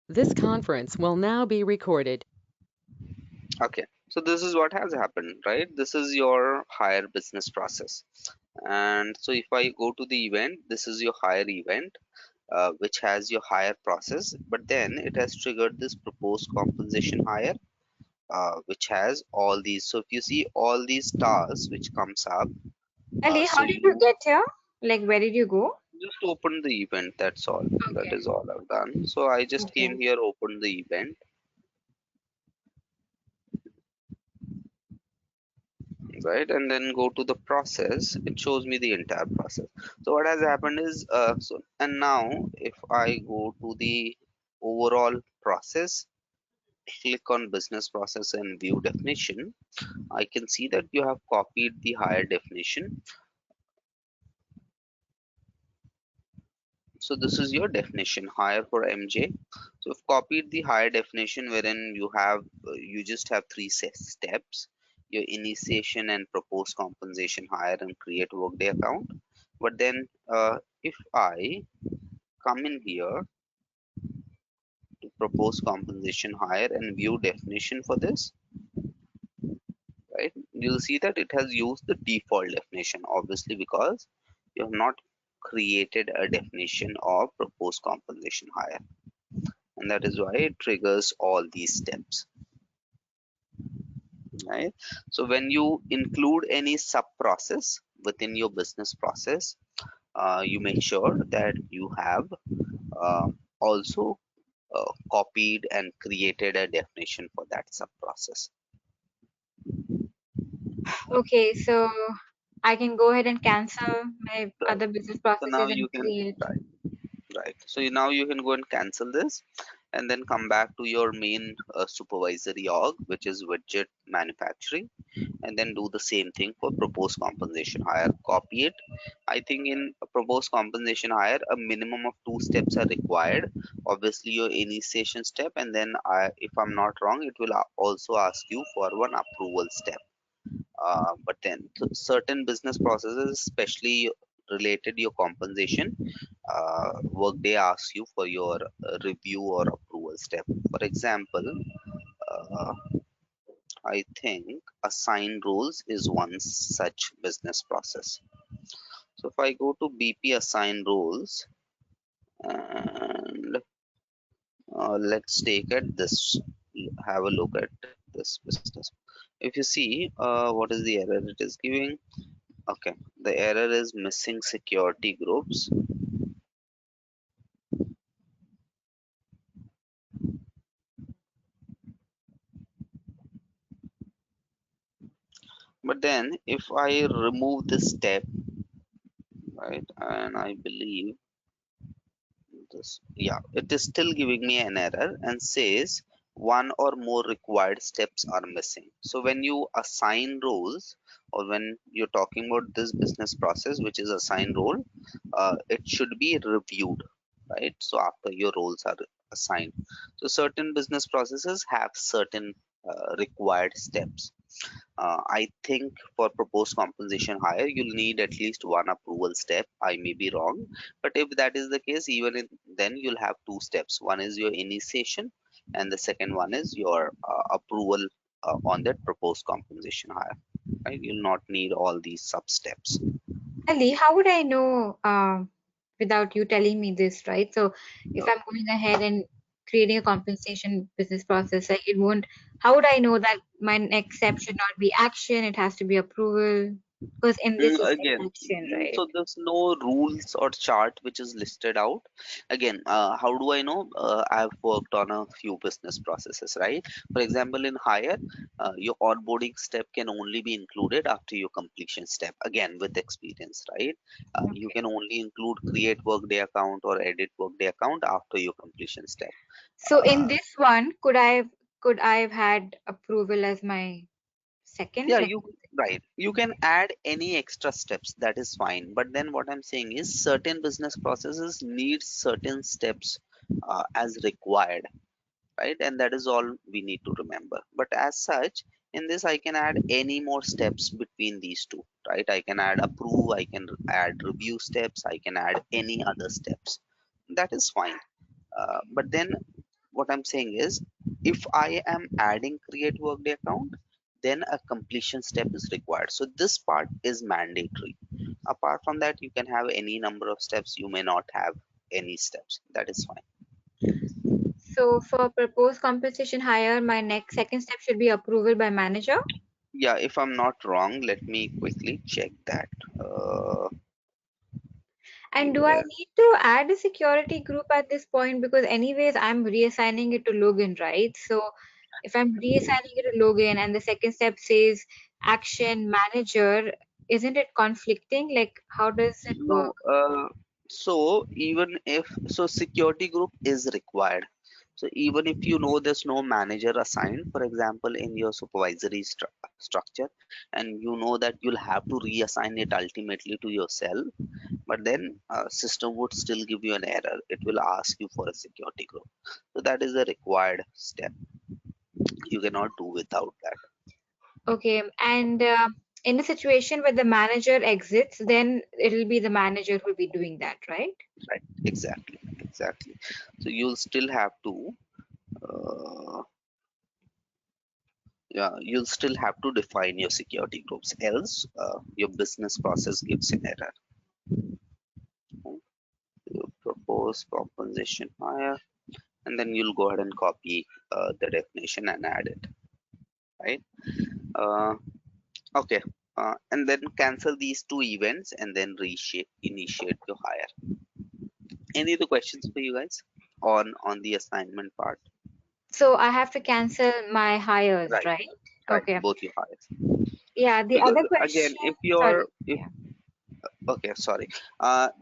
This conference will now be recorded. Okay, so this is what has happened, right? This is your hire business process. And so if I go to the event, this is your hire event, which has your hire process, but then it has triggered this proposed compensation hire, which has all these. So if you see all these stars which comes up, Ali, so how did you you get here? Like, where did you go? just open the event, that's all. That Okay. is all I've done. So I just came Okay. here, opened the event, right, and then go to the process. It shows me the entire process. So what has happened is and now if I go to the overall process, click on business process and view definition, I can see that you have copied the higher definition. So this is your definition, hire for MJ. So I've copied the higher definition wherein you have you just have three steps: your initiation and propose compensation hire and create workday account. But then if I come in here to propose compensation hire and view definition for this, right, you'll see that it has used the default definition, obviously because you have not created a definition of proposed compensation hire, and that is why it triggers all these steps, right? So when you include any sub process within your business process, you make sure that you have uh, also copied and created a definition for that sub process. Okay, so I can go ahead and cancel my Right. other business So now processes you and can, create. right, right. So now you can go and cancel this and then come back to your main supervisory org, which is widget manufacturing, and then do the same thing for proposed compensation hire. Copy it. I think in a proposed compensation hire, a minimum of two steps are required. Obviously, your initiation step, and then if I'm not wrong, it will also ask you for one approval step. But then certain business processes, especially related to your compensation, Workday asks you for your review or approval step. For example, uh, I think assign roles is one such business process. So if I go to BP assign roles and let's take at this, have a look at this business. If you see, what is the error it is giving? Okay, the error is missing security groups. But then if I remove this step, right, and I believe this, yeah, it is still giving me an error and says one or more required steps are missing. So when you assign roles, or when you're talking about this business process which is assign role, it should be reviewed, right? So after your roles are assigned, so certain business processes have certain required steps. I think for proposed compensation higher, you'll need at least one approval step. I may be wrong, but if that is the case, then you'll have two steps. One is your initiation, and the second one is your approval on that proposed compensation higher. Right? You'll not need all these sub steps. Ali, how would I know without you telling me this, right? So if I'm going ahead and creating a compensation business process, like it won't, how would I know that my next step should not be action, it has to be approval? Because in this you said Again, action, right? so there's no rules or chart which is listed out. Again, how do I know? I've worked on a few business processes, right? For example, in hire, your onboarding step can only be included after your completion step. Again, with experience, right? You Okay. can only include create workday account or edit workday account after your completion step. So in Uh, this one, could I have had approval as my second? yeah, Like, right, you can add any extra steps, that is fine, but then what I'm saying is certain business processes need certain steps as required, right, and that is all we need to remember. But as such, in this I can add any more steps between these two, right? I can add approve, I can add review steps, I can add any other steps, that is fine. But then what I'm saying is, if I am adding create workday account, then a completion step is required. So this part is mandatory. Apart from that, you can have any number of steps. You may not have any steps. That is fine. So for proposed compensation higher, my next second step should be approval by manager. Yeah, if I'm not wrong, let me quickly check that. And do I need to add a security group at this point? Because anyways, I'm reassigning it to login, right? So if I'm reassigning it to login and the second step says action manager, isn't it conflicting? Like, how does it No, work? so even if so, security group is required. So even if you know there's no manager assigned, for example, in your supervisory structure, and you know that you'll have to reassign it ultimately to yourself, but then system would still give you an error. It will ask you for a security group. So that is a required step. You cannot do without that. Okay, and in a situation where the manager exits, then it'll be the manager who'll be doing that, right? Right? Exactly. Exactly. So you'll still have to. Uh, yeah, you'll still have to define your security groups, else your business process gives an error. Okay? You propose compensation higher, and then you'll go ahead and copy the definition and add it, right? Uh, okay, and then cancel these two events and then initiate your hire. Any other questions for you guys on the assignment part? So I have to cancel my hires, Right, right? right, Okay. both your hires. Yeah, the Because other again, question, if sorry. you're if Yeah. okay, sorry.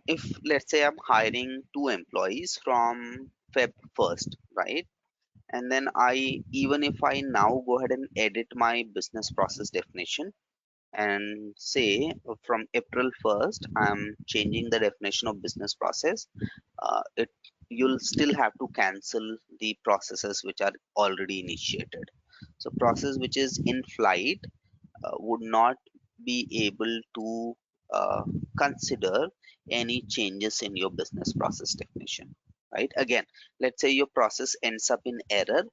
If let's say I'm hiring two employees from Feb 1st, right? And then even if I now go ahead and edit my business process definition and say from April 1st, I'm changing the definition of business process, it you'll still have to cancel the processes which are already initiated. So process which is in flight would not be able to consider any changes in your business process definition, right? Again, let's say your process ends up in error,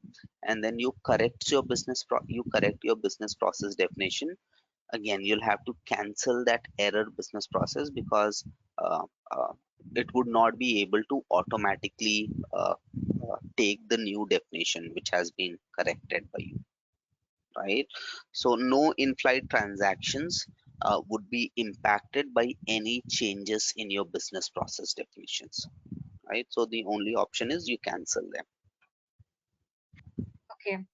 and then you correct your business process definition. Again, you'll have to cancel that error business process, because uh, uh, it would not be able to automatically take the new definition which has been corrected by you, right? So no in-flight transactions would be impacted by any changes in your business process definitions, right? So the only option is you cancel them. Okay.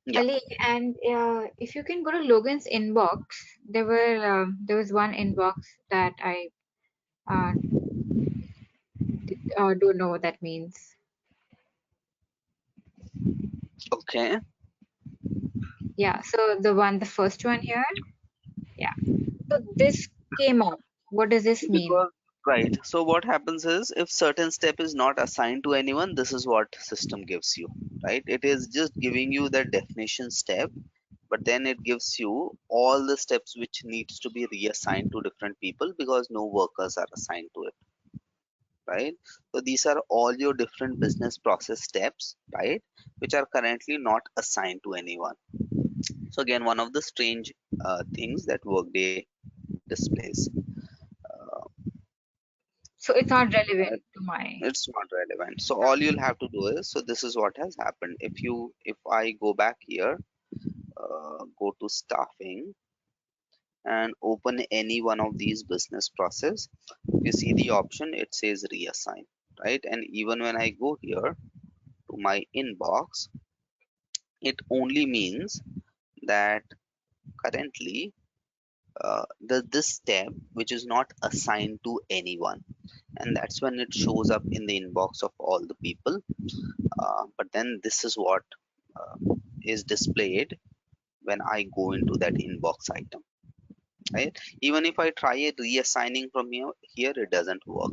Yeah. Ali, and if you can go to Logan's inbox, there was one inbox that I uh, don't know what that means. Okay. Yeah, so the first one here. Yeah. So this came up. What does this mean? Because right. So what happens is, if certain step is not assigned to anyone, this is what system gives you, right? It is just giving you the definition step, but then it gives you all the steps which needs to be reassigned to different people because no workers are assigned to it, right? So these are all your different business process steps, right, which are currently not assigned to anyone. So again, one of the strange things that Workday displays. Uh, So it's not right? relevant to my. It's not relevant. So all you'll have to do is, so this is what has happened. If I go back here, go to staffing and open any one of these business process, you see the option, it says reassign, right? And even when I go here to my inbox, it only means that currently this step which is not assigned to anyone, and that's when it shows up in the inbox of all the people. But then this is what is displayed when I go into that inbox item, right? Even if I try it reassigning from here, it doesn't work.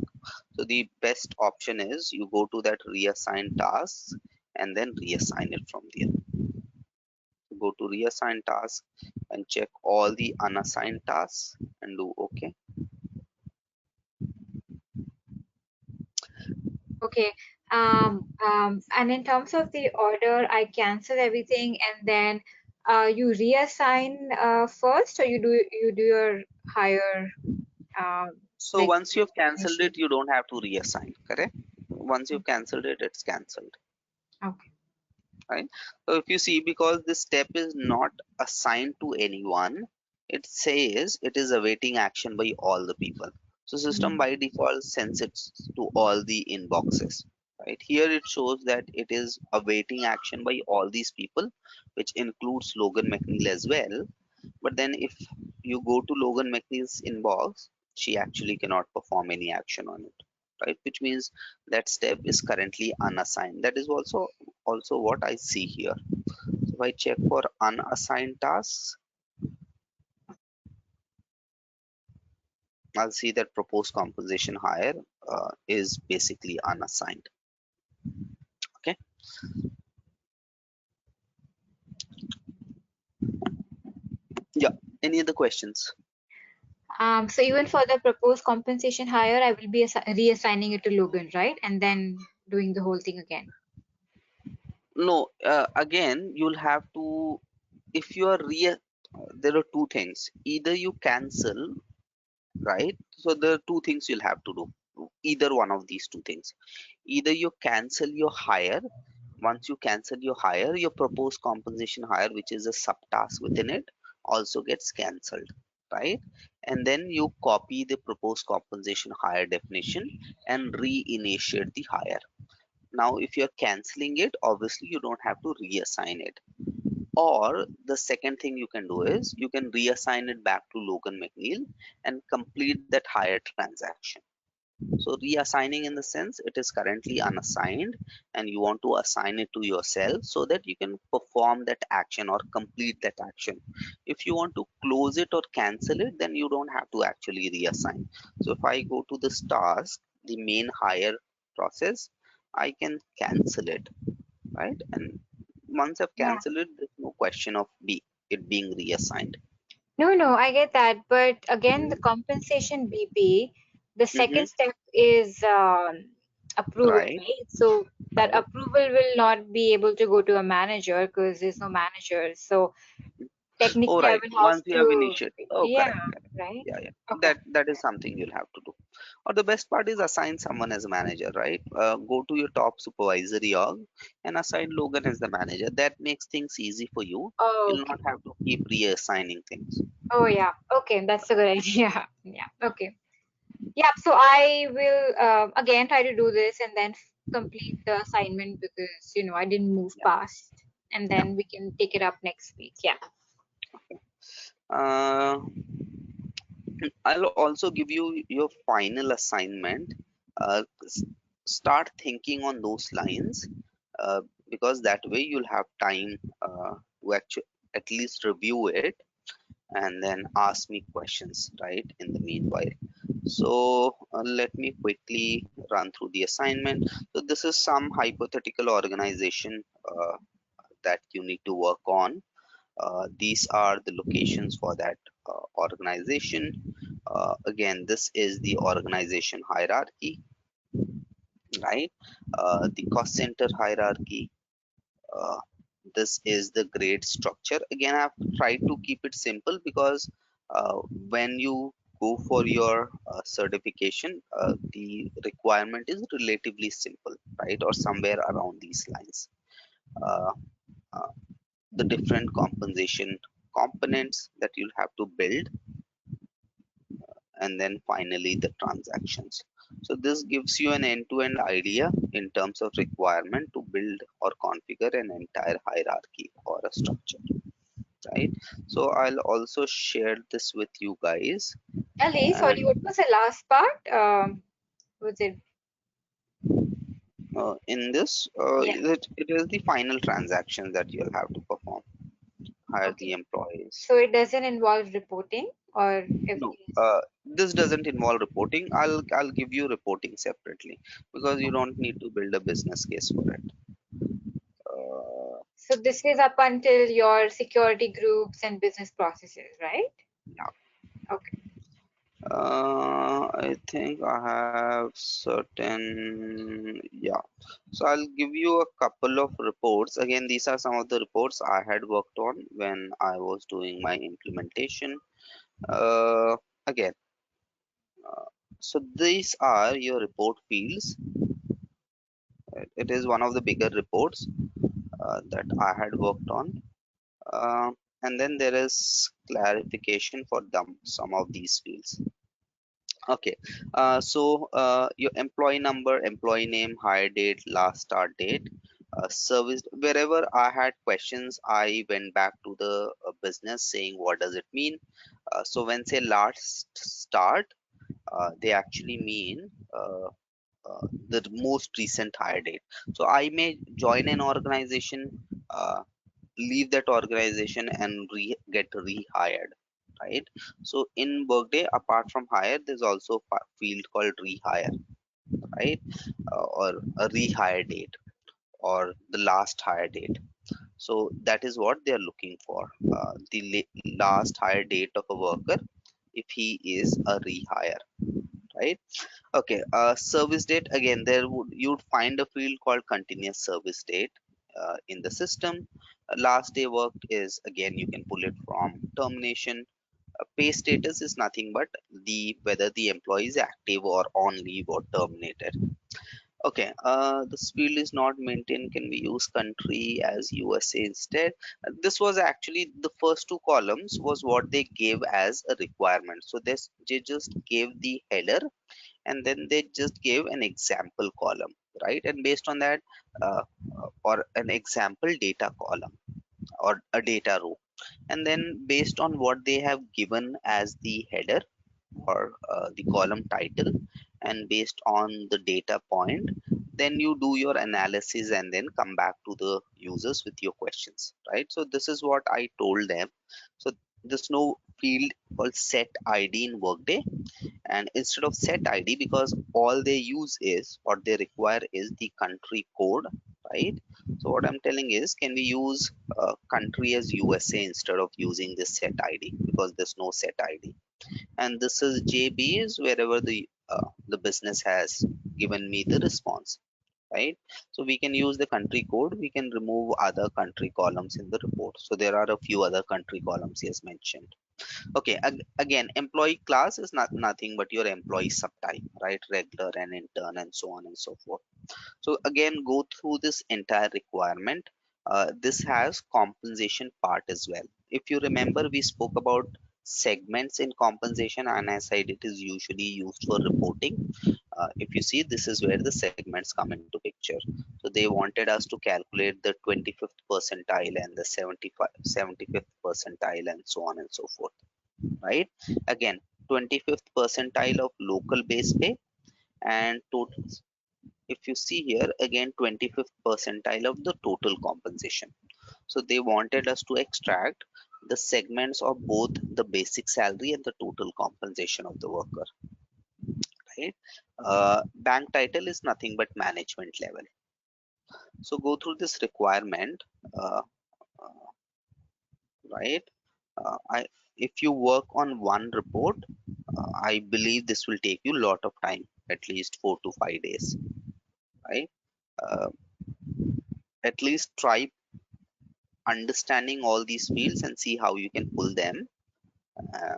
So the best option is you go to that reassign tasks and then reassign it from there. Go to reassign task and check all the unassigned tasks and do OK. Okay. And in terms of the order, I cancel everything and then you reassign first, or you do your higher So like once you've cancelled initial. it, you don't have to reassign, correct? Once you've cancelled it, it's cancelled, Okay. right? So if you see, because this step is not assigned to anyone, it says it is awaiting action by all the people. So system by default sends it to all the inboxes, right? Here it shows that it is awaiting action by all these people, which includes Logan McNeil as well. But then if you go to Logan McNeil's inbox, she actually cannot perform any action on it, right? Which means that step is currently unassigned. That is also what I see here. So if I check for unassigned tasks, I'll see that proposed compensation higher is basically unassigned. Okay. Yeah. Any other questions? So even for the proposed compensation higher, I will be reassigning it to Logan, right? And then doing the whole thing again. No. Again, you'll have to, if you are there are two things. Either you cancel, right? So there are two things you'll have to do. Either one of these two things. Either you cancel your hire. Once you cancel your hire, your proposed compensation hire, which is a subtask within it, also gets cancelled, right? And then you copy the proposed compensation hire definition and reinitiate the hire. Now, if you're canceling it, obviously you don't have to reassign it. Or the second thing you can do is you can reassign it back to Logan McNeil and complete that hire transaction. So reassigning in the sense it is currently unassigned and you want to assign it to yourself so that you can perform that action or complete that action. If you want to close it or cancel it, then you don't have to actually reassign. So if I go to this task, the main hire process, I can cancel it, right? And once I've Yeah. canceled it, there's no question of it being reassigned. No, I get that. But again, the Mhm. compensation BP, the Mhm. second step is approval, Right. right? So that approval will not be able to go to a manager because there's no manager. So Oh, technically, I right. will have Once you have to, initiated. Oh, yeah, correct, correct. right? Yeah, yeah. Okay. That is something you'll have to do. Or the best part is assign someone as a manager, right? Go to your top supervisory org and assign Logan as the manager. That makes things easy for you. Oh, You'll okay. not have to keep reassigning things. Oh, yeah. Okay, that's a good idea. Yeah. Okay. Yeah. So I will again try to do this and then complete the assignment because I didn't move Yeah, past, and yeah. then we can take it up next week. Yeah. Uh, I'll also give you your final assignment. Start thinking on those lines uh, because that way you'll have time to actually at least review it and then ask me questions, right, in the meanwhile. So let me quickly run through the assignment. So this is some hypothetical organization that you need to work on. These are the locations for that organization. Again, this is the organization hierarchy, right? The cost center hierarchy. Uh, this is the grade structure. Again, I've tried to keep it simple because when you go for your certification, the requirement is relatively simple, right? Or somewhere around these lines. Uh, uh, the different compensation components that you'll have to build, and then finally the transactions. So this gives you an end-to-end idea in terms of requirement to build or configure an entire hierarchy or a structure, right? So I'll also share this with you guys. Ali, sorry, what And was the last part? Was it? in this, Yeah. it is the final transaction that you'll have to perform, hire the Okay. employees. So it doesn't involve reporting or No, everything is. this doesn't involve reporting. I'll give you reporting separately because you don't need to build a business case for it. Uh, So this is up until your security groups and business processes, right? yeah. Okay. I think I have certain, yeah. So I'll give you a couple of reports. Again, these are some of the reports I had worked on when I was doing my implementation. Uh, Again, uh, so these are your report fields. It is one of the bigger reports that I had worked on. Uh, and then there is clarification for them, some of these fields. Okay, your employee number, employee name, hire date, last start date, service. Wherever I had questions, I went back to the business saying, what does it mean? So when say last start, they actually mean the most recent hire date. So I may join an organization, leave that organization, and get rehired, right? So in Workday, apart from hire, there's also a field called rehire, right? Or a rehire date, or the last hire date. So that is what they are looking for, the last hire date of a worker if he is a rehire, right? Okay, service date, again, you'd find a field called continuous service date in the system. Last day worked is, again, you can pull it from termination. Pay status is nothing but the whether the employee is active or on leave or terminated. Okay, this field is not maintained. Can we use country as USA instead? This was actually the first two columns was what they gave as a requirement. So they just gave the header, and then they just gave an example column, right? And based on that, or an example data column or a data row, and then based on what they have given as the header or the column title, and based on the data point, then you do your analysis and then come back to the users with your questions, right? So this is what I told them. So there's no field called set id in Workday, and instead of set id, because all they use is, or they require is, the country code, right? So what I'm telling is, can we use country as USA instead of using this set id, because there's no set id. And this is JB is wherever the business has given me the response, right? So we can use the country code, we can remove other country columns in the report. So there are a few other country columns as mentioned. Okay, again, employee class is nothing but your employee subtype, right? Regular and intern and so on and so forth. So again, go through this entire requirement. This has compensation part as well. If you remember, we spoke about segments in compensation, and I said it is usually used for reporting. If you see, this is where the segments come into picture. So they wanted us to calculate the 25th percentile and the 75th percentile and so on and so forth, right? Again, 25th percentile of local base pay, and total, if you see here again, 25th percentile of the total compensation. So they wanted us to extract the segments of both the basic salary and the total compensation of the worker, right? Bank title is nothing but management level. So go through this requirement, uh, uh, right? I If you work on one report, I believe this will take you a lot of time, at least 4 to 5 days, right? Uh, at least try understanding all these fields and see how you can pull them. Uh,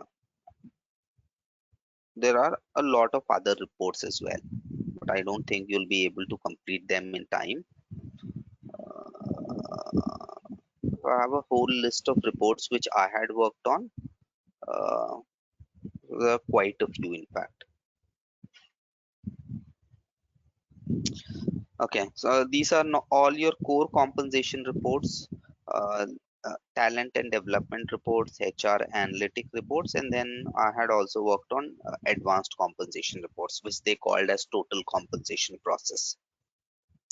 there are a lot of other reports as well, but I don't think you'll be able to complete them in time. I have a whole list of reports which I had worked on. Uh, there are quite a few, in fact. Okay, so these are all your core compensation reports, uh, talent and development reports, HR analytic reports, and then I had also worked on advanced compensation reports, which they called as total compensation process,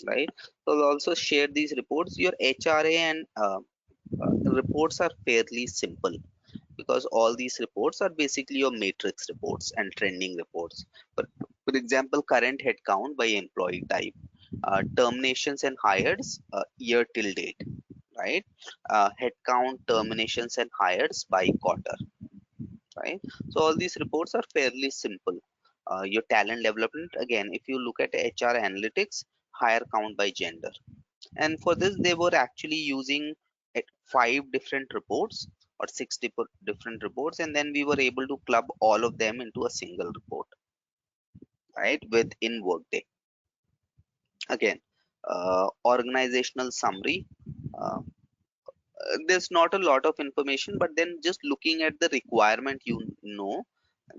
right? So I'll also share these reports. Your HRA and reports are fairly simple, because all these reports are basically your matrix reports and trending reports. For example, current headcount by employee type, terminations and hires, year till date, right? Headcount, terminations and hires by quarter, right? So all these reports are fairly simple. Your talent development, again, if you look at HR analytics, hire count by gender. And for this, they were actually using 5 different reports or 6 different reports, and then we were able to club all of them into a single report, right, within Workday. Again, organizational summary. Uh, there's not a lot of information, but then just looking at the requirement, you know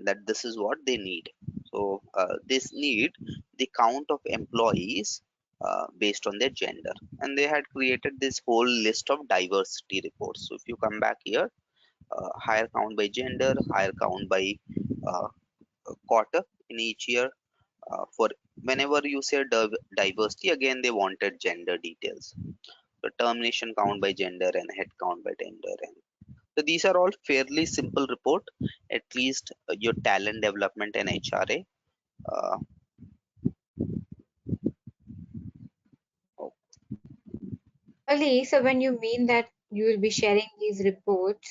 that this is what they need. So this need the count of employees based on their gender, and they had created this whole list of diversity reports. So if you come back here, higher count by gender, higher count by uh, quarter in each year. For whenever you say diversity, again they wanted gender details. So termination count by gender and head count by gender. And so these are all fairly simple report, at least your talent development and HRA. Uh, oh, Ali, so when you mean that you will be sharing these reports,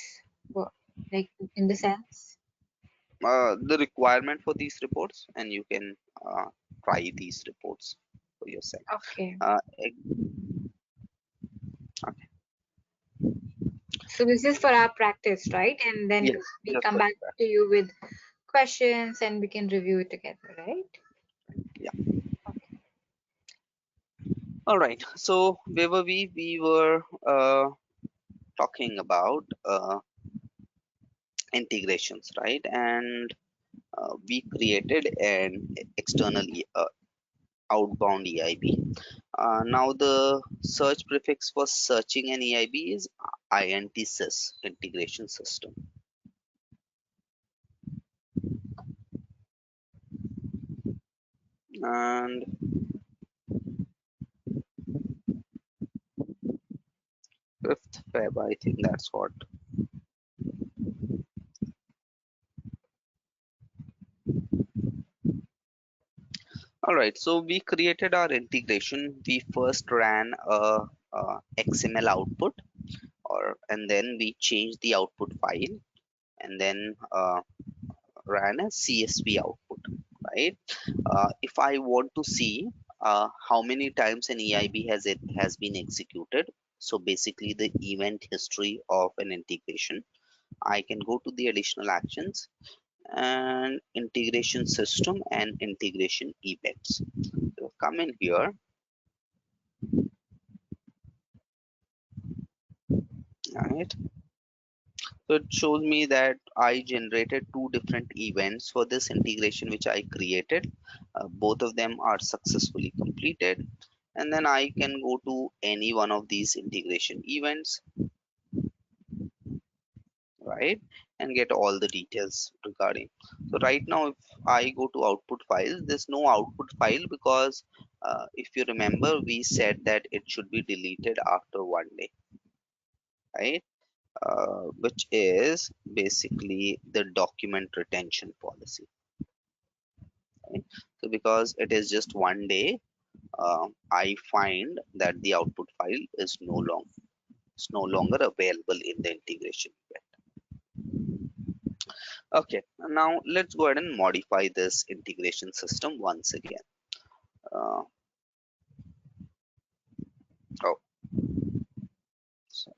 like in the sense? the requirement for these reports, and you can try these reports for yourself. Okay. Uh, So this is for our practice, right? And then yes, we just come like back that. to you with questions and we can review it together, right? Yeah. Okay. All right. So where were we? We were talking about integrations, right? And we created an external outbound EIB. Now the search prefix for searching an EIB is INTSys, integration system. And 5th Feb, I think that's what. All right, so we created our integration. We first ran a XML output, and then we changed the output file, and then ran a CSV output, right? If I want to see how many times an EIB has been executed, so basically the event history of an integration, I can go to the additional actions and integration system and integration events. So come in here, right? So it shows me that I generated 2 different events for this integration which I created. Both of them are successfully completed. And then I can go to any one of these integration events, right? And get all the details regarding. So right now, if I go to output files, there's no output file because if you remember, we said that it should be deleted after 1 day, right? Which is basically the document retention policy. Right? So because it is just 1 day, I find that the output file is no longer available in the integration event. Okay, now let's go ahead and modify this integration system once again. Uh, oh, so,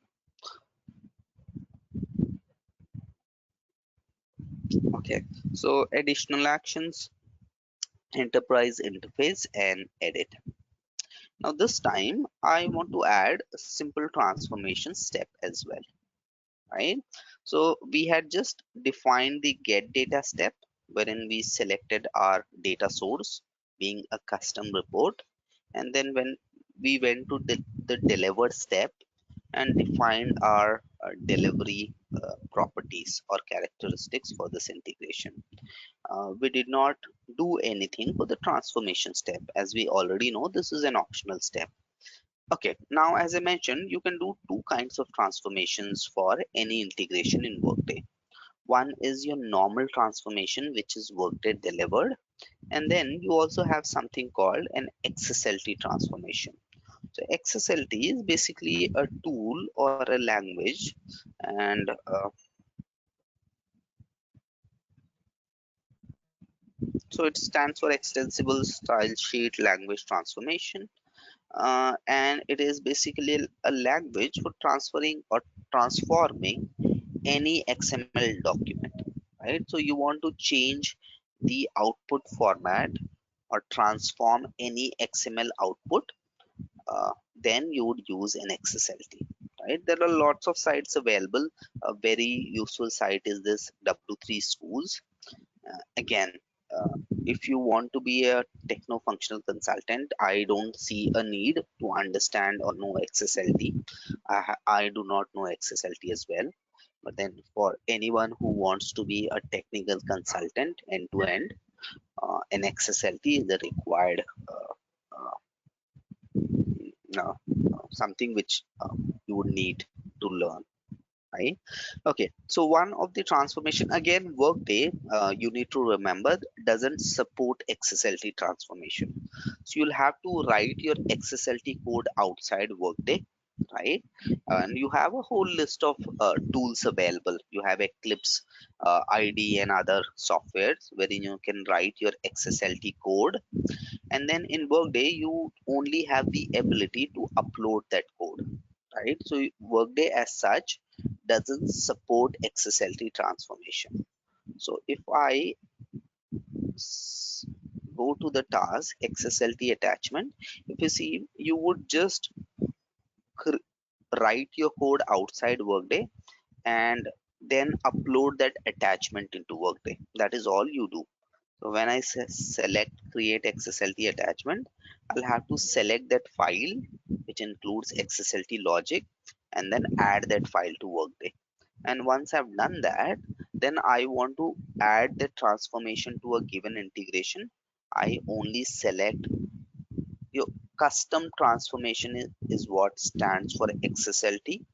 okay. So additional actions, enterprise interface, and edit. Now this time I want to add a simple transformation step as well, right? So we had just defined the get data step wherein we selected our data source being a custom report, and then when we went to the deliver step and defined our delivery properties or characteristics for this integration. We did not do anything for the transformation step, as we already know this is an optional step. Okay, now as I mentioned, you can do 2 kinds of transformations for any integration in Workday. One is your normal transformation, which is Workday delivered, and then you also have something called an XSLT transformation. So XSLT is basically a tool or a language, and So it stands for Extensible Style Sheet Language Transformation. And it is basically a language for transferring or transforming any XML document, right? So you want to change the output format or transform any XML output, then you would use an XSLT, right? There are lots of sites available. A very useful site is this W3 Schools. Again, uh, if you want to be a techno-functional consultant, I don't see a need to understand or know XSLT. I do not know XSLT as well. But then for anyone who wants to be a technical consultant end to end, an XSLT is the required uh, something which you would need to learn, right? Okay, so one of the transformation, again, Workday, you need to remember, doesn't support XSLT transformation. So you'll have to write your XSLT code outside Workday, right? And you have a whole list of tools available. You have Eclipse, IDE, and other softwares wherein you can write your XSLT code. And then in Workday, you only have the ability to upload that code, right? So Workday as such doesn't support XSLT transformation. So if I go to the task XSLT attachment, if you see, you would just write your code outside Workday and then upload that attachment into Workday. That is all you do. So when I select create XSLT attachment, I'll have to select that file which includes XSLT logic and then add that file to Workday. And once I've done that, then I want to add the transformation to a given integration. I only select your custom transformation is what stands for XSLT.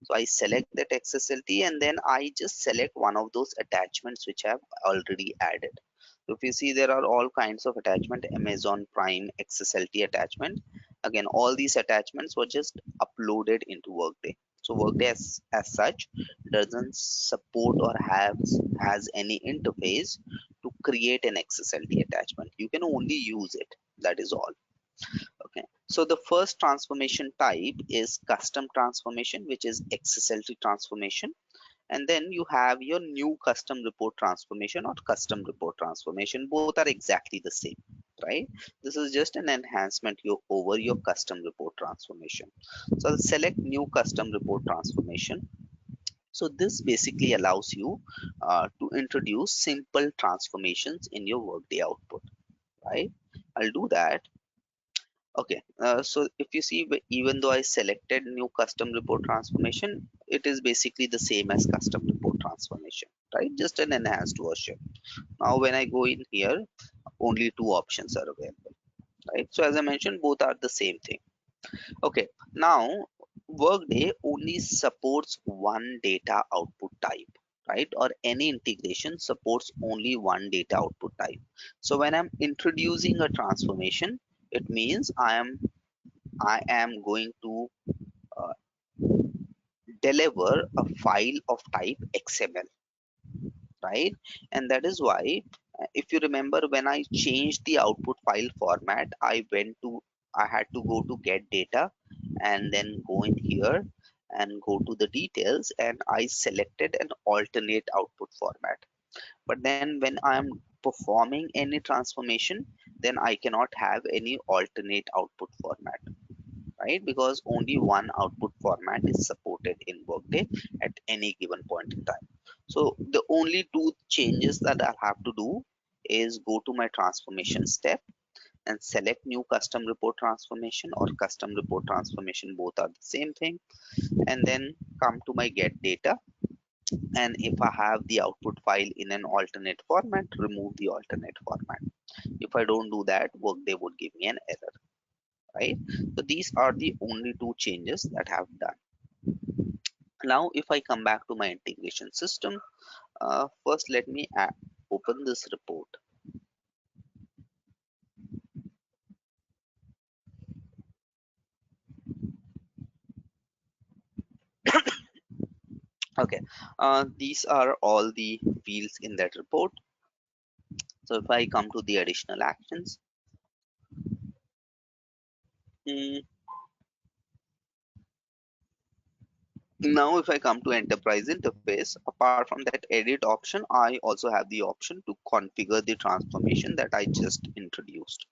So I select that XSLT and then I just select one of those attachments which I've already added. So if you see, there are all kinds of attachment, Amazon Prime XSLT attachment. Again, all these attachments were just uploaded into Workday. So Workday as such doesn't support or has any interface to create an XSLT attachment. You can only use it. That is all. Okay, so the first transformation type is custom transformation, which is XSLT transformation. And then you have your new custom report transformation or custom report transformation. Both are exactly the same, right? This is just an enhancement over your custom report transformation. So I'll select new custom report transformation. So this basically allows you to introduce simple transformations in your Workday output, right? I'll do that. Okay, so if you see, even though I selected new custom report transformation, it is basically the same as custom report transformation, right? Just an enhanced version. Now, when I go in here, only two options are available, right? So as I mentioned, both are the same thing. Okay, now Workday only supports one data output type, right? Or any integration supports only one data output type. So when I'm introducing a transformation, it means I am going to uh, deliver a file of type XML, right? And that is why, if you remember, when I changed the output file format, I had to go to get data and then go in here and go to the details, and I selected an alternate output format. But then when I am performing any transformation, then I cannot have any alternate output format, right? Because only one output format is supported in Workday at any given point in time. So the only two changes that I'll have to do is go to my transformation step and select new custom report transformation or custom report transformation, both are the same thing, and then come to my get data. And if I have the output file in an alternate format, remove the alternate format. If I don't do that, Workday would give me an error, right? So these are the only two changes that I have done. Now, if I come back to my integration system, first let me open this report. Okay, these are all the fields in that report. So if I come to the additional actions, mm, now if I come to enterprise interface, apart from that edit option, I also have the option to configure the transformation that I just introduced,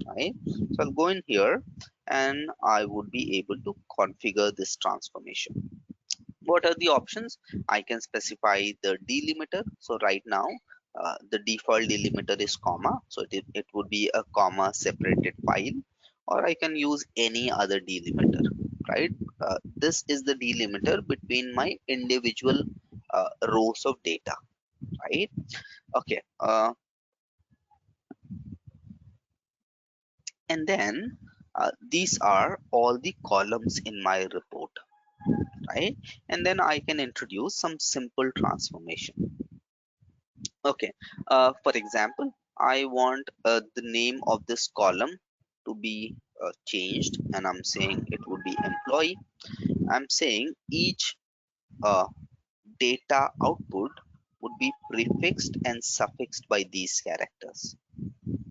right? So I'll go in here and I would be able to configure this transformation. What are the options? I can specify the delimiter. So right now, the default delimiter is comma. So it would be a comma separated file, or I can use any other delimiter, right? This is the delimiter between my individual rows of data, right? Okay. And then these are all the columns in my report, right? And then I can introduce some simple transformation. Okay, for example, I want the name of this column to be changed, and I'm saying it would be employee. I'm saying each uh, data output would be prefixed and suffixed by these characters,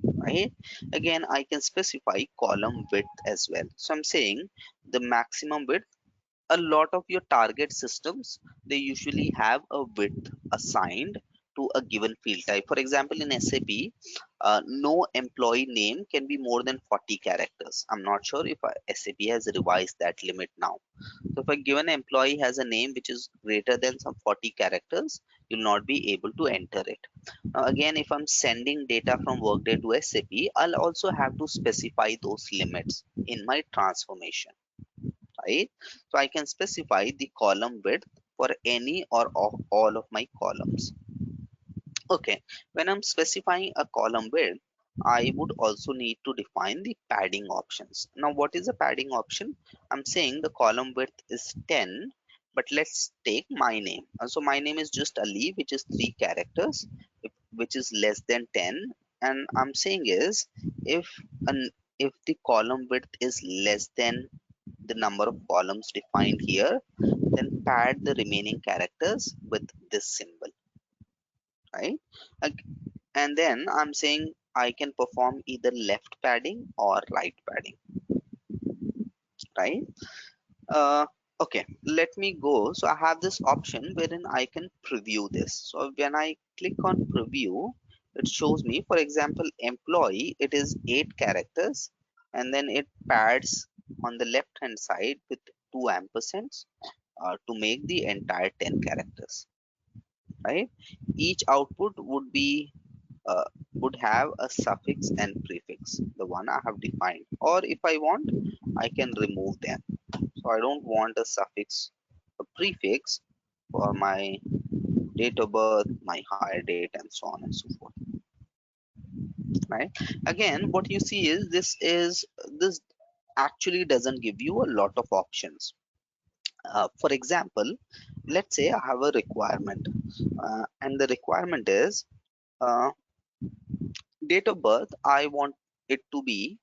right? Again, I can specify column width as well. So I'm saying the maximum width. A lot of your target systems, they usually have a width assigned to a given field type. For example, in SAP, no employee name can be more than 40 characters. I'm not sure if SAP has revised that limit now. So if a given employee has a name which is greater than some 40 characters, you'll not be able to enter it. Now again, if I'm sending data from Workday to SAP, I'll also have to specify those limits in my transformation, right? So I can specify the column width for any or of all of my columns. Okay, when I'm specifying a column width, I would also need to define the padding options. Now, what is a padding option? I'm saying the column width is 10, but let's take my name. So my name is just Ali, which is 3 characters, which is less than 10. And I'm saying is if an if the column width is less than the number of columns defined here, then pad the remaining characters with this symbol, right? Ag- And then I'm saying I can perform either left padding or right padding, right? Uh, okay, let me go. So I have this option wherein I can preview this. So when I click on preview, it shows me, for example, employee, it is 8 characters, and then it pads on the left hand side with 2 ampersands to make the entire 10 characters, right? Each output uh, would have a suffix and prefix, the one I have defined, or if I want, I can remove them. So I don't want a suffix, a prefix for my date of birth, my hire date, and so on and so forth, right? Again, what you see is this actually doesn't give you a lot of options. For example, let's say I have a requirement, and the requirement is uh, date of birth. I want it to be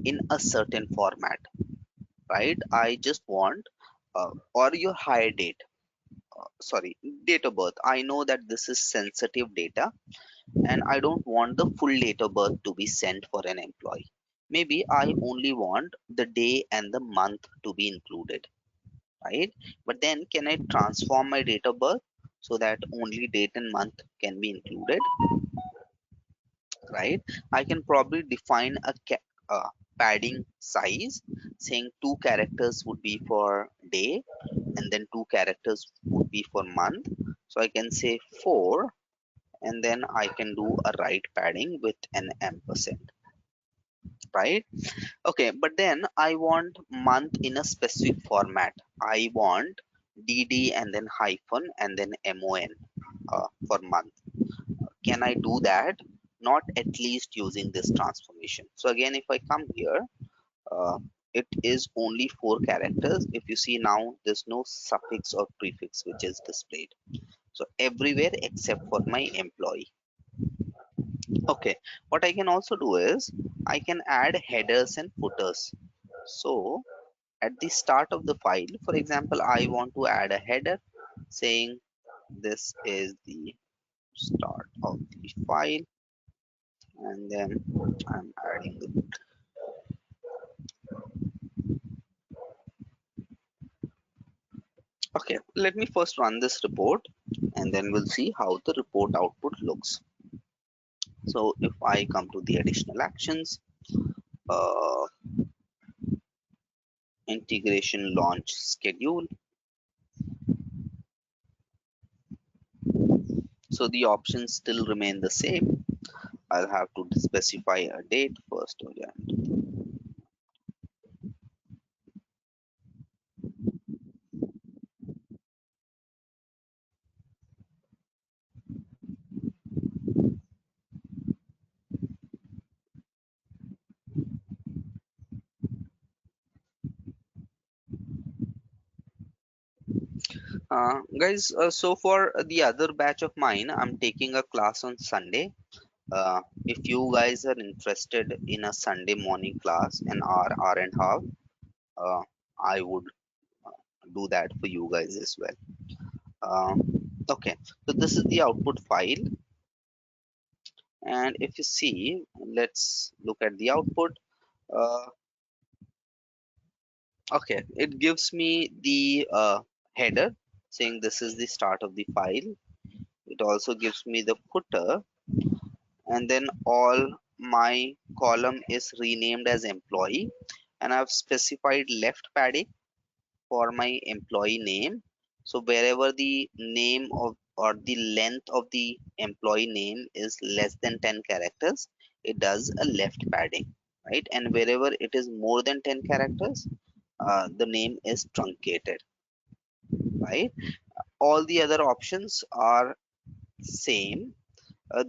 in a certain format, right? I just want or your hire date. Sorry, date of birth. I know that this is sensitive data, and I don't want the full date of birth to be sent for an employee. Maybe I only want the day and the month to be included, right? But then can I transform my date of birth so that only date and month can be included, right? I can probably define a padding size, saying 2 characters would be for day and then 2 characters would be for month. So I can say 4, and then I can do a right padding with an ampersand, right? Okay, but then I want month in a specific format. I want DD and then hyphen and then MON for month. Can I do that? Not at least using this transformation. So again, if I come here, uh, it is only 4 characters. If you see now, there's no suffix or prefix which is displayed. So everywhere except for my employee. Okay, what I can also do is I can add headers and footers. So at the start of the file, for example, I want to add a header saying this is the start of the file. and then I'm adding the. Okay, let me first run this report and then we'll see how the report output looks. So if I come to the additional actions, uh, integration launch schedule, so the options still remain the same. I'll have to specify a date first. Guys, so for the other batch of mine, I'm taking a class on Sunday. If you guys are interested in a Sunday morning class, an hour and a half, uh, I would do that for you guys as well. Okay, so this is the output file, and if you see, let's look at the output. Uh, okay, it gives me the header saying this is the start of the file. It also gives me the footer, and then all my column is renamed as employee, and I've specified left padding for my employee name. So wherever the name of or the length of the employee name is less than 10 characters, it does a left padding, right? And wherever it is more than 10 characters, the name is truncated, right? All the other options are same.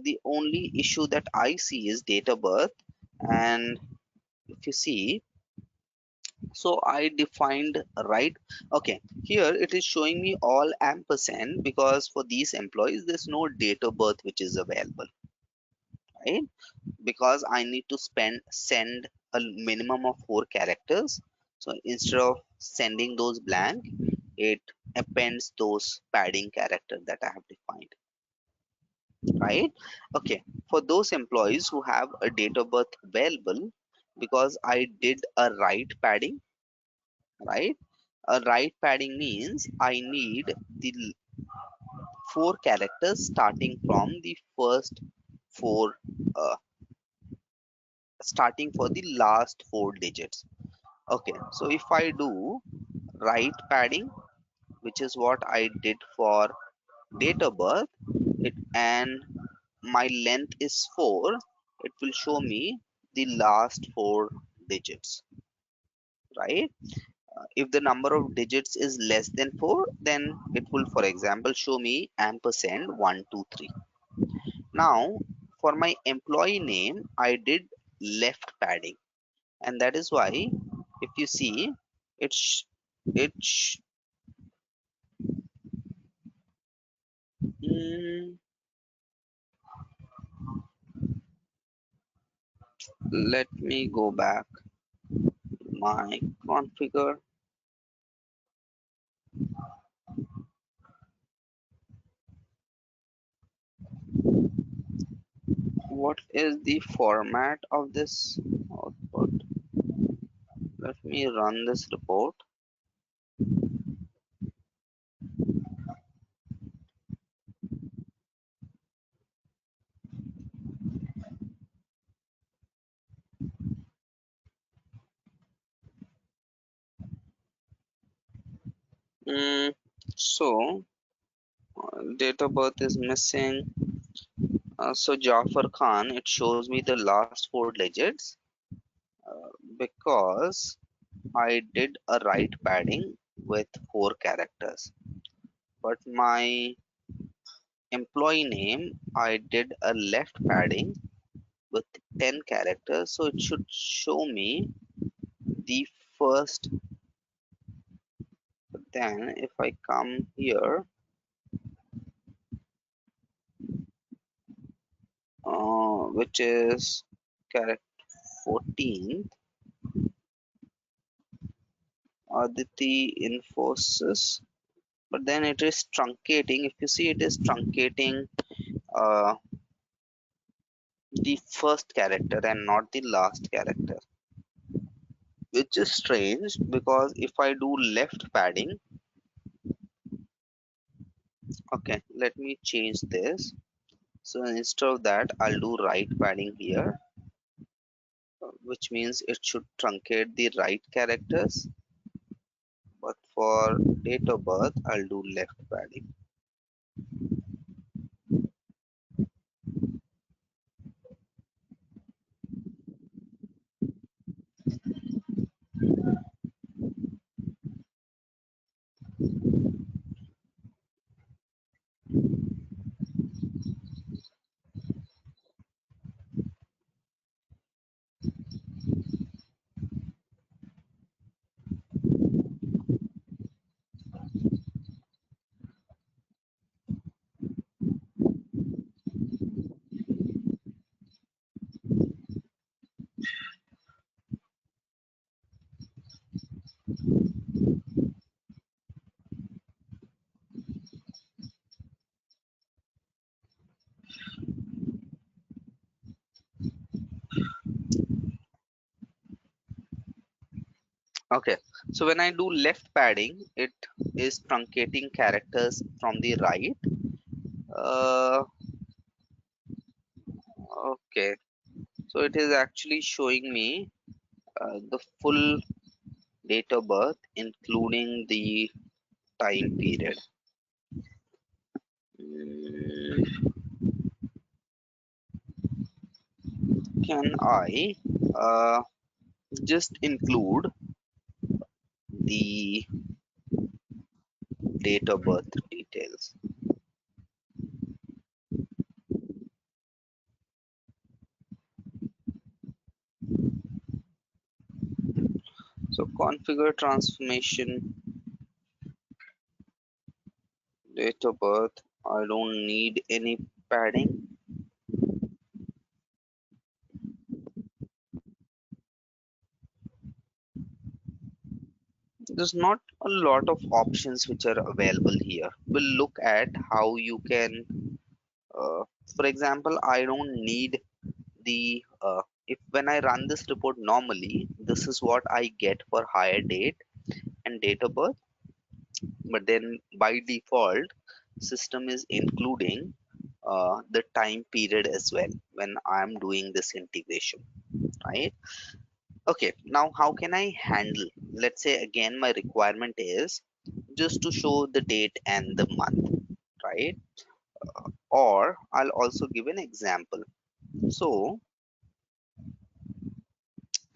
The only issue that I see is date of birth. And if you see, so I defined right. Okay, here it is showing me all ampersand because for these employees there's no date of birth which is available, right? Because I need to send a minimum of 4 characters. So instead of sending those blank, it appends those padding character that I have defined, right? Okay, for those employees who have a date of birth available, because I did a right padding, right? A right padding means I need the 4 characters starting from the first four, uh, starting for the last 4 digits. Okay, so if I do right padding, which is what I did for date of birth, and my length is 4, it will show me the last 4 digits, right? If the number of digits is less than 4, then it will, for example, show me ampersand 123. Now for my employee name I did left padding, and that is why if you see it sh- it sh- mm, let me go back my configure. What is the format of this output? Let me run this report. So date of birth is missing. So Jafar Khan, it shows me the last 4 digits because I did a right padding with 4 characters. But my employee name, I did a left padding with 10 characters. So it should show me the first. But then if I come here, which is character 14, Aditi Infosys, but then it is truncating. If you see, it is truncating uh, the first character and not the last character, which is strange because if I do left padding, okay, let me change this. So instead of that, I'll do right padding here, which means it should truncate the right characters. But for date of birth, I'll do left padding. Okay, so when I do left padding, it is truncating characters from the right. Uh, okay, so it is actually showing me the full date of birth, including the time period. Mm, can I just include the date of birth details? So configure transformation, date of birth. I don't need any padding. There's not a lot of options which are available here. We'll look at how you can, uh, for example, I don't need the, if when I run this report normally, this is what I get for hire date and date of birth. But then by default, system is including the time period as well when I'm doing this integration, right? Okay, now how can I handle, let's say again my requirement is just to show the date and the month, right? Or I'll also give an example. So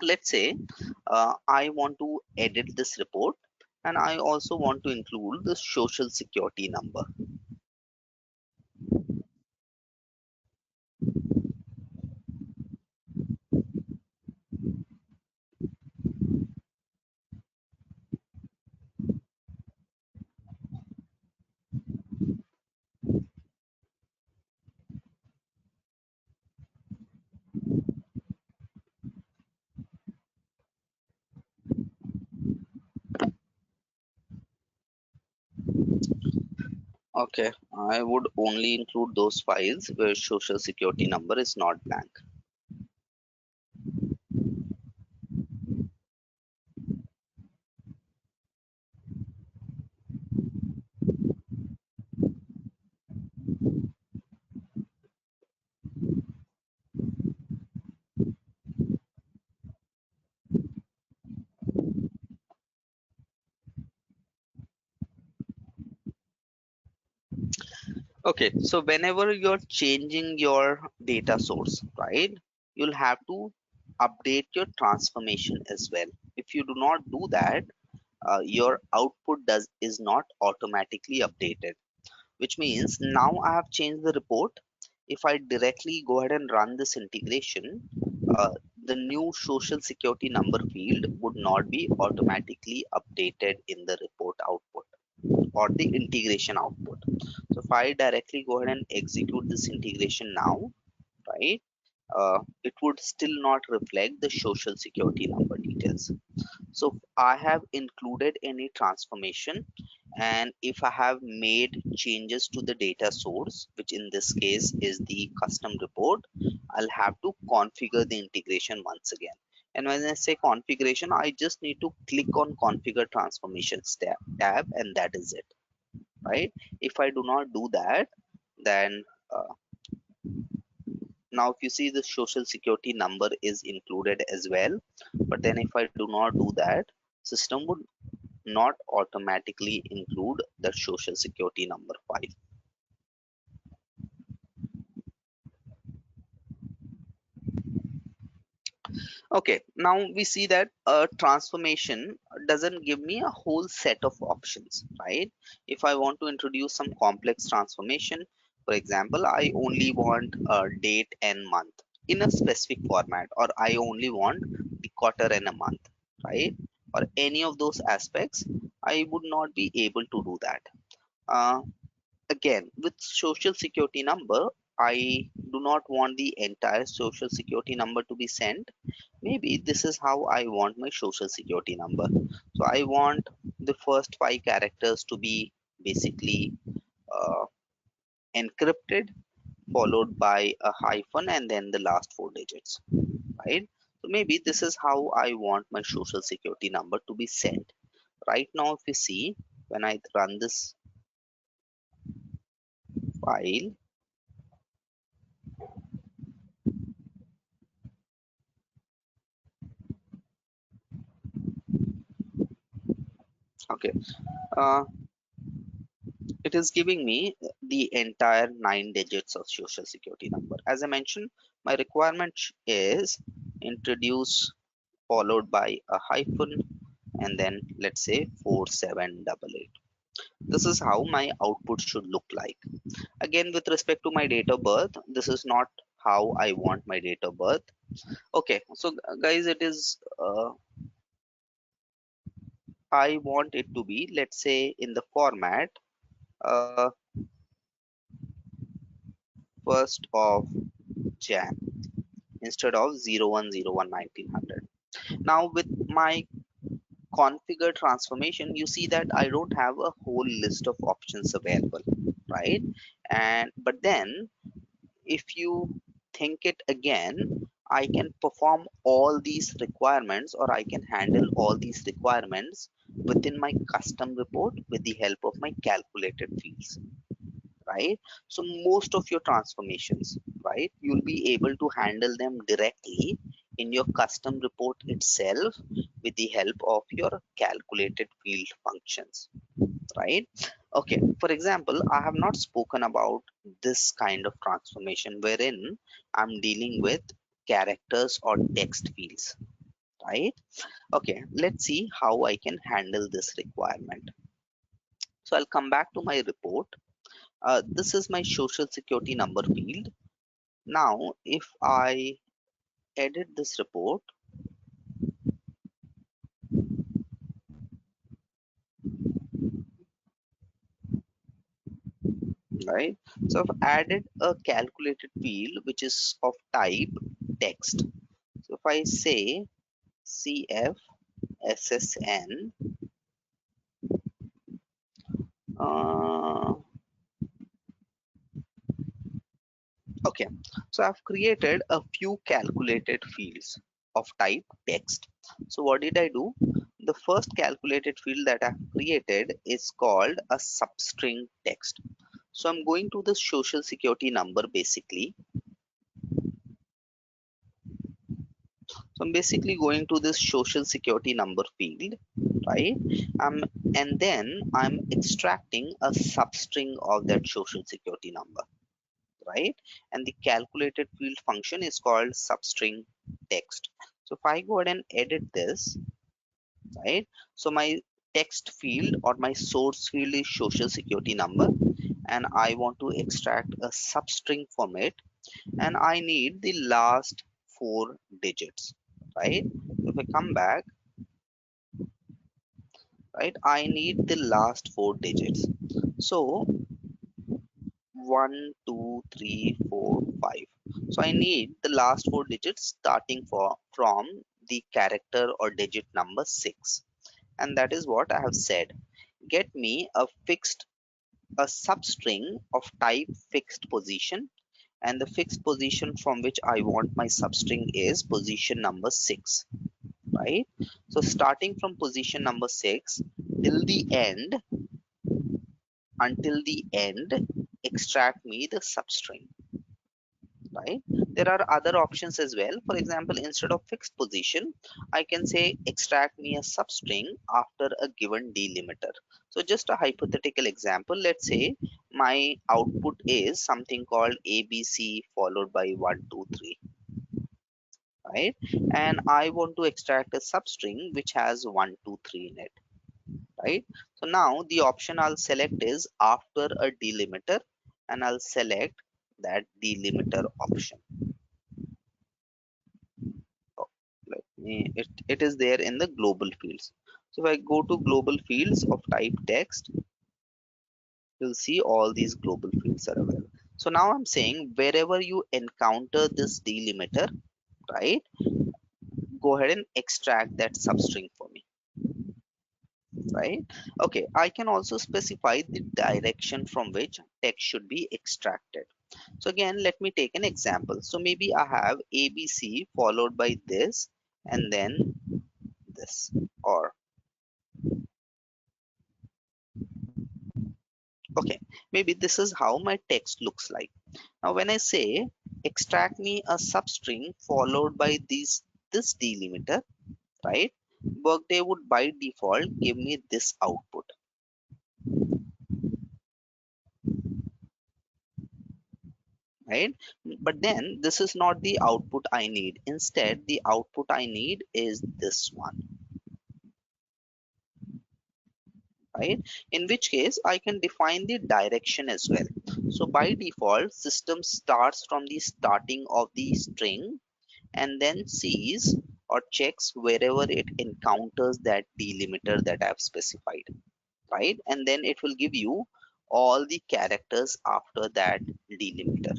let's say I want to edit this report and I also want to include the social security number. Okay, I would only include those files where social security number is not blank. Okay, so whenever you're changing your data source, right, you'll have to update your transformation as well. If you do not do that, your output does is not automatically updated, which means now I have changed the report. If I directly go ahead and run this integration, uh, the new social security number field would not be automatically updated in the report output or the integration output. So if I directly go ahead and execute this integration now, right, it would still not reflect the social security number details. So if I have included any transformation, and if I have made changes to the data source, which in this case is the custom report, I'll have to configure the integration once again. And when I say configuration, I just need to click on configure transformations tab, and that is it, right? If I do not do that, then now if you see the social security number is included as well, but then if I do not do that, system would not automatically include the social security number file. Okay, now we see that a transformation doesn't give me a whole set of options, right? If I want to introduce some complex transformation, for example, I only want a date and month in a specific format, or I only want the quarter and a month, right? Or any of those aspects, I would not be able to do that. Uh, Again, with social security number, I do not want the entire social security number to be sent. Maybe this is how I want my social security number. So I want the first 5 characters to be basically uh, encrypted, followed by a hyphen, and then the last 4 digits, right? So maybe this is how I want my social security number to be sent. Right now, if you see, when I run this file, okay, uh, it is giving me the entire 9 digits of social security number. As I mentioned, my requirement is introduce followed by a hyphen, and then let's say 4788. This is how my output should look like. Again, with respect to my date of birth, this is not how I want my date of birth. Okay, so guys, it is I want it to be, let's say, in the format uh, 1st of Jan instead of 01/01/1900. Now with my configure transformation, you see that I don't have a whole list of options available, right? And but then if you think it again, I can perform all these requirements, or I can handle all these requirements within my custom report with the help of my calculated fields, right? So most of your transformations, right, you'll be able to handle them directly in your custom report itself with the help of your calculated field functions, right? Okay, for example, I have not spoken about this kind of transformation wherein I'm dealing with characters or text fields, right? Okay, let's see how I can handle this requirement. So I'll come back to my report. This is my social security number field. Now, if I edit this report, right? So I've added a calculated field which is of type text. So if I say CFSSN, uh, okay, so I've created a few calculated fields of type text. So what did I do? The first calculated field that I've created is called a substring text. So I'm going to the social security number basically. So I'm basically going to this social security number field, right? And then I'm extracting a substring of that social security number, right? And the calculated field function is called substring text. So if I go ahead and edit this, right? So my text field or my source field is social security number, and I want to extract a substring from it, and I need the last 4 digits, right? If I come back, right, I need the last 4 digits. So 1 2 3 4 5. So I need the last 4 digits starting from the character or digit number 6, and that is what I have said. get me a substring of type fixed position, and the fixed position from which I want my substring is position number 6, right? So starting from position number 6 till the end, until the end, extract me the substring, right? There are other options as well. For example, instead of fixed position, I can say extract me a substring after a given delimiter. So just a hypothetical example, let's say my output is something called ABC followed by 1 2 3, right? And I want to extract a substring which has 1 2 3 in it, right? So now the option I'll select is after a delimiter, and I'll select that delimiter option. Oh, it is there in the global fields. So if I go to global fields of type text, you'll see all these global fields are available. So now I'm saying wherever you encounter this delimiter, right, go ahead and extract that substring for me, right? Okay, I can also specify the direction from which text should be extracted. So again, let me take an example. So maybe I have ABC followed by this and then this, or okay, maybe this is how my text looks like. Now when I say extract me a substring followed by this delimiter, right, Workday would by default give me this output, right? But then this is not the output I need. Instead, the output I need is this one, right? In which case I can define the direction as well. So by default, system starts from the starting of the string and then sees or checks wherever it encounters that delimiter that I've specified, right? And then it will give you all the characters after that delimiter,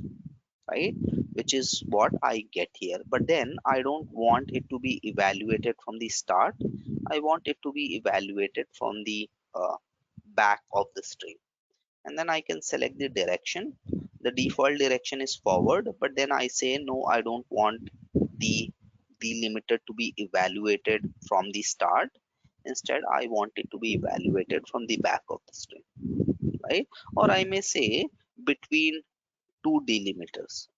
right? Which is what I get here. But then I don't want it to be evaluated from the start. I want it to be evaluated from the back of the string. And then I can select the direction. The default direction is forward, but then I say no, I don't want the delimiter to be evaluated from the start. Instead, I want it to be evaluated from the back of the string, right? Or I may say between two delimiters,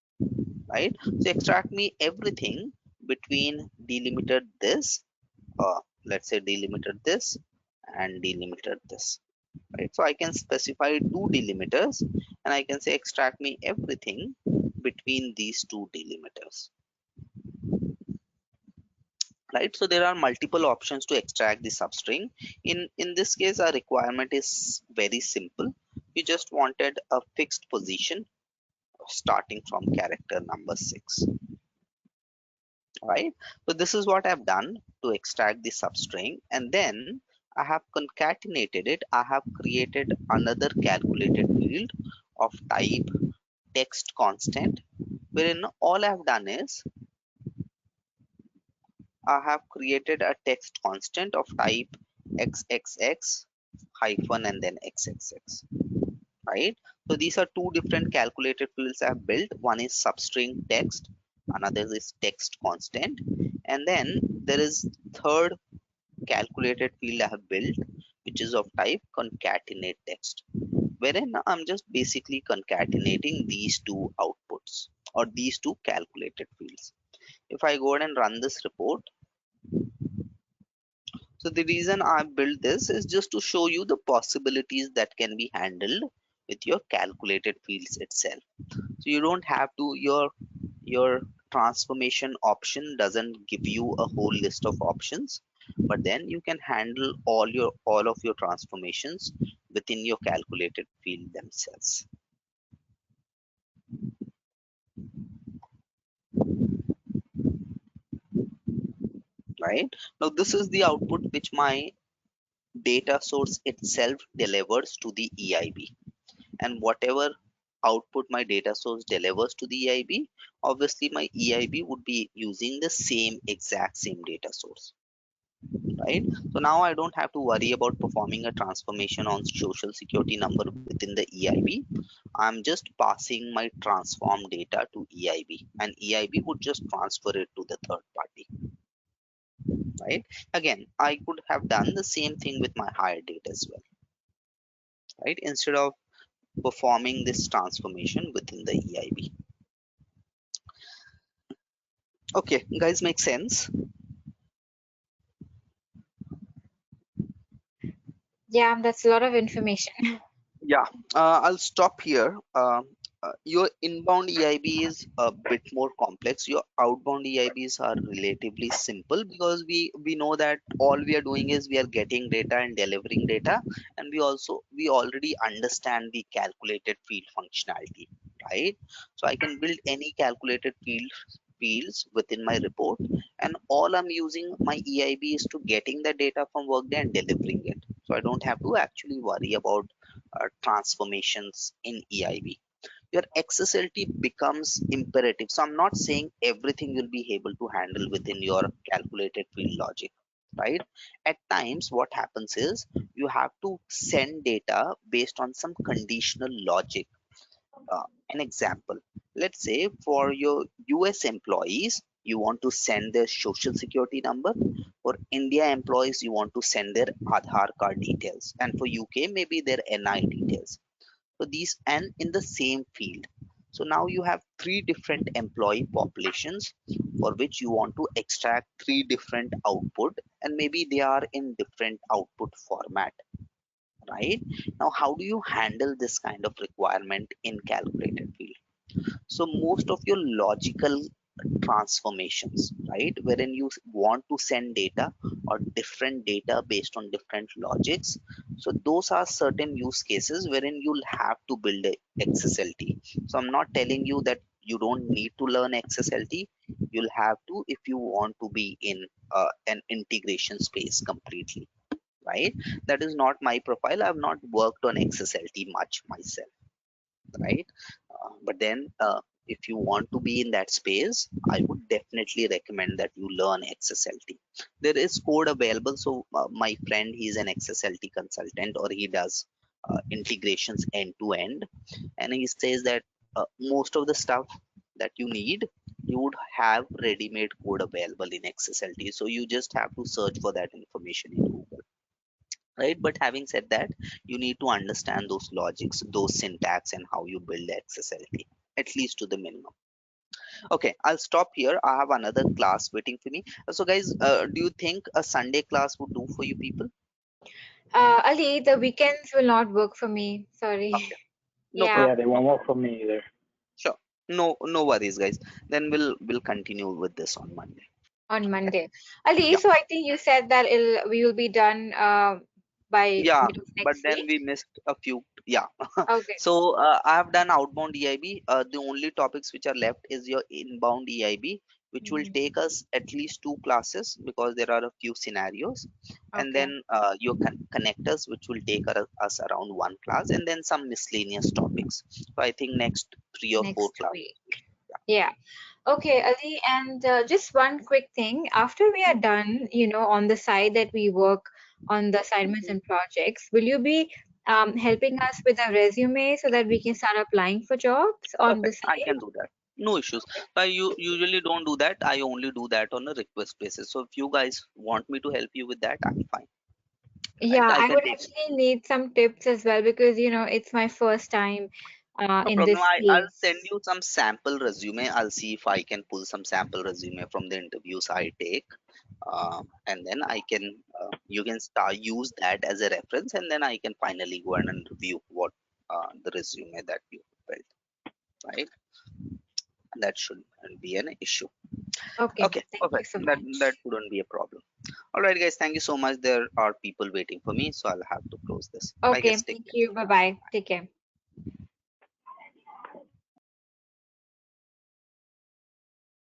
right? So extract me everything between delimiter this, let's say delimiter this and delimiter this, right? So I can specify two delimiters and I can say extract me everything between these two delimiters, right? So there are multiple options to extract the substring. In this case, our requirement is very simple. We just wanted a fixed position starting from character number 6, right? So this is what I've done to extract the substring, and then I have concatenated it. I have created another calculated field of type text constant, wherein all I've done is I have created a text constant of type xxx hyphen and then xxx, right? So these are two different calculated fields I have built. One is substring text, another is text constant, and then there is third calculated field I have built, which is of type concatenate text, wherein I'm just basically concatenating these two outputs or these two calculated fields. If I go ahead and run this report, so the reason I built this is just to show you the possibilities that can be handled with your calculated fields itself. So you don't have to, your transformation option doesn't give you a whole list of options, but then you can handle all of your transformations within your calculated field themselves, right? Now this is the output which my data source itself delivers to the EIB, and whatever output my data source delivers to the EIB, obviously my EIB would be using the same exact same data source. right? So now I don't have to worry about performing a transformation on social security number within the EIB. I'm just passing my transform data to EIB, and EIB would just transfer it to the third party, right? Again, I could have done the same thing with my hire date as well, right? Instead of performing this transformation within the EIB. Okay, guys, make sense? Yeah, that's a lot of information. Yeah, I'll stop here. Your inbound EIB is a bit more complex. Your outbound EIBs are relatively simple because we know that all we are doing is we are getting data and delivering data, and we already understand the calculated field functionality, right? So I can build any calculated fields within my report, and all I'm using my EIB is to getting the data from Workday and delivering it. So I don't have to actually worry about transformations in EIB. Your XSLT becomes imperative. So I'm not saying everything you'll be able to handle within your calculated field logic, right? At times, what happens is you have to send data based on some conditional logic. An example, let's say for your US employees, you want to send their social security number. For India employees, you want to send their Aadhaar card details. And for UK, maybe their NI details. So these and in the same field. So now you have three different employee populations for which you want to extract three different output, and maybe they are in different output format, right? Now how do you handle this kind of requirement in calculated field? So most of your logical transformations, right, wherein you want to send data or different data based on different logics, so those are certain use cases wherein you'll have to build a XSLT. So I'm not telling you that you don't need to learn XSLT. You'll have to if you want to be in an integration space completely, right? That is not my profile. I've not worked on XSLT much myself, right? But then if you want to be in that space, I would definitely recommend that you learn XSLT. There is code available. So my friend, he's an XSLT consultant, or he does integrations end to end, and he says that most of the stuff that you need, you would have ready-made code available in XSLT. So you just have to search for that information in Google, right? But having said that, you need to understand those logics, those syntax, and how you build XSLT, at least to the minimum. Okay, I'll stop here. I have another class waiting for me. So guys, do you think a Sunday class would do for you people? Ali, the weekends will not work for me. Sorry. Okay, no Yeah, Yeah, problem, they no won't work problem. for me either. Sure, no worries, guys. Then we'll continue with this on Monday. on Okay. Monday. Ali, Yeah, so I think you said that we will be done by yeah, mid of but next then week. we missed a few. Yeah. Okay, So I have done outbound EIB. The only topics which are left is your inbound EIB, which will mhm, take us at least two classes because there are a few scenarios, and okay, then your connectors, which will take us around one class, and then some miscellaneous topics. So I think next 3 or 4 next classes. week. Yeah. Okay, Ali, and just one quick thing. After we are done, on the side that we work on the assignments and projects, will you be helping us with a resume so that we can start applying for jobs on the Perfect. I side? can do that. No issues. I usually don't do that. I only do that on a request basis. So if you guys want me to help you with that, I'm fine. Right? Yeah, I I can would take actually need some tips as well because, it's my first time no in problem. this I'll send space. you some sample resume. I'll see if I can pull some sample resume from the interviews I take. And then I can you can start use that as a reference, and then I can finally go and review what the resume that you built. Right? That shouldn't be an issue. Okay, Okay, thank you perfect. so That much. shouldn't be a problem. All right, guys. Thank you so much. There are people waiting for me, so I'll have to close this. Bye, Okay, guys. Take thank care. you. Bye-bye. Take care.